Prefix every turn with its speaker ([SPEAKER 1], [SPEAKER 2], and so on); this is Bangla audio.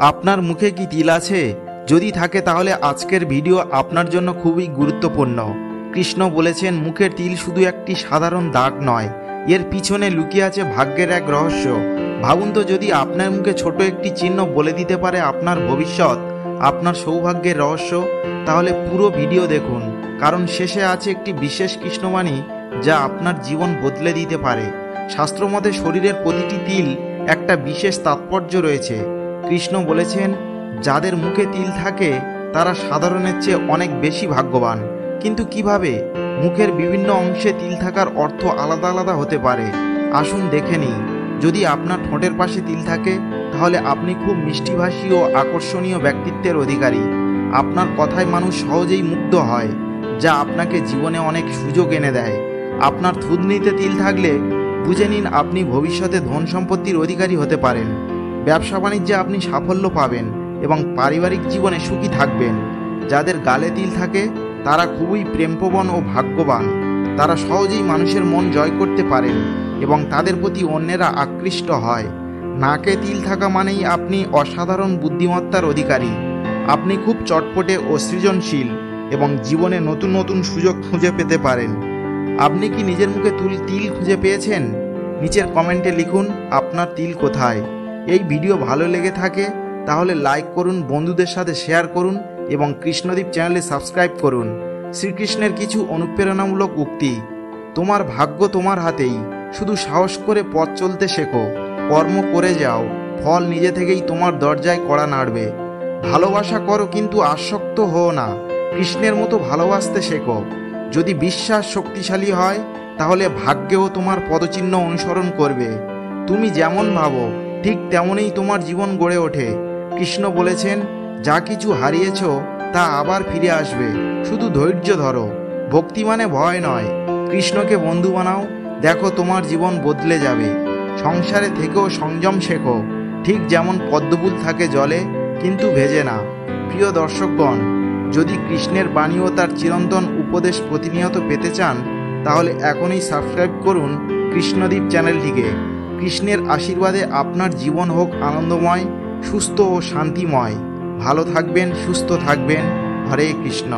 [SPEAKER 1] আপনার মুখে কি তিল আছে? যদি থাকে তাহলে আজকের ভিডিও আপনার জন্য খুবই গুরুত্বপূর্ণ। কৃষ্ণ বলেছেন, মুখের তিল শুধু একটি সাধারণ দাগ নয়, এর পিছনে লুকিয়ে আছে ভাগ্যের এক রহস্য। ভাবুন তো, যদি আপনার মুখে ছোট একটি চিহ্ন বলে দিতে পারে আপনার ভবিষ্যৎ, আপনার সৌভাগ্যের রহস্য, তাহলে পুরো ভিডিও দেখুন, কারণ শেষে আছে একটি বিশেষ কৃষ্ণবাণী যা আপনার জীবন বদলে দিতে পারে। শাস্ত্রমতে শরীরের প্রতিটি তিল একটা বিশেষ তাৎপর্য রয়েছে। কৃষ্ণ বলেছেন, যাদের মুখে তিল থাকে তারা সাধারণের চেয়ে অনেক বেশি ভাগ্যবান। কিন্তু কিভাবে? মুখের বিভিন্ন অংশে তিল থাকার অর্থ আলাদা আলাদা হতে পারে। আসুন দেখে নিই। যদি আপনার ঠোঁটের পাশে তিল থাকে, তাহলে আপনি খুব মিষ্টিভাষী ও আকর্ষণীয় ব্যক্তিত্বের অধিকারী। আপনার কথায় মানুষ সহজেই মুগ্ধ হয়, যা আপনাকে জীবনে অনেক সুযোগ এনে দেয়। আপনার থুতনিতে তিল থাকলে বুঝে নিন আপনি ভবিষ্যতে ধন সম্পত্তির অধিকারী হতে পারেন। ব্যবসা বাণিজ্যে আপনি সাফল্য পাবেন এবং পারিবারিক জীবনে সুখী থাকবেন। যাদের গালে তিল থাকে তারা খুবই প্রেমপ্রবণ ও ভাগ্যবান। তারা সহজেই মানুষের মন জয় করতে পারেন এবং তাদের প্রতি অন্যেরা আকৃষ্ট হয়। নাকে তিল থাকা মানেই আপনি অসাধারণ বুদ্ধিমত্তার অধিকারী। আপনি খুব চটপটে ও সৃজনশীল এবং জীবনে নতুন নতুন সুযোগ খুঁজে পেতে পারেন। আপনি কি নিজের মুখে তিল খুঁজে পেয়েছেন? নিচের কমেন্টে লিখুন আপনার তিল কোথায়। এই ভিডিও ভালো লেগে থাকে তাহলে লাইক করুন, বন্ধুদের সাথে শেয়ার করুন এবং কৃষ্ণদীপ চ্যানেলে সাবস্ক্রাইব করুন। শ্রীকৃষ্ণের কিছু অনুপ্রেরণামূলক উক্তি। তোমার ভাগ্য তোমার হাতেই, শুধু সাহস করে পথ চলতে শেখো। কর্ম করে যাও, ফল নিজে থেকেই তোমার দরজায় কড়া নাড়বে। ভালোবাসা করো কিন্তু আসক্ত হও না। কৃষ্ণের মতো ভালোবাসতে শেখো। যদি বিশ্বাস শক্তিশালী হয় তাহলে ভাগ্যেও তোমার পদচিহ্ন অনুসরণ করবে। তুমি যেমন ভাবো ঠিক তেমনই তোমার জীবন গড়ে ওঠে। কৃষ্ণ বলেছেন, যা কিছু হারিয়েছ তা আবার ফিরে আসবে, শুধু ধৈর্য ধরো। ভক্তি মানে ভয় নয়। কৃষ্ণকে বন্ধু বানাও, দেখো তোমার জীবন বদলে যাবে। সংসারে থেকেও সংযম শেখো, ঠিক যেমন পদ্মফুল থাকে জলে কিন্তু ভেজে না। প্রিয় দর্শকগণ, যদি কৃষ্ণের বাণী ও তার চিরন্তন উপদেশ প্রতিনিয়ত পেতে চান তাহলে এখনই সাবস্ক্রাইব করুন কৃষ্ণদীপ চ্যানেলটিকে। কৃষ্ণের আশীর্বাদে আপনার জীবন হোক আনন্দময়, সুস্থ ও শান্তিময়। ভালো থাকবেন, সুস্থ থাকবেন। হরে কৃষ্ণ।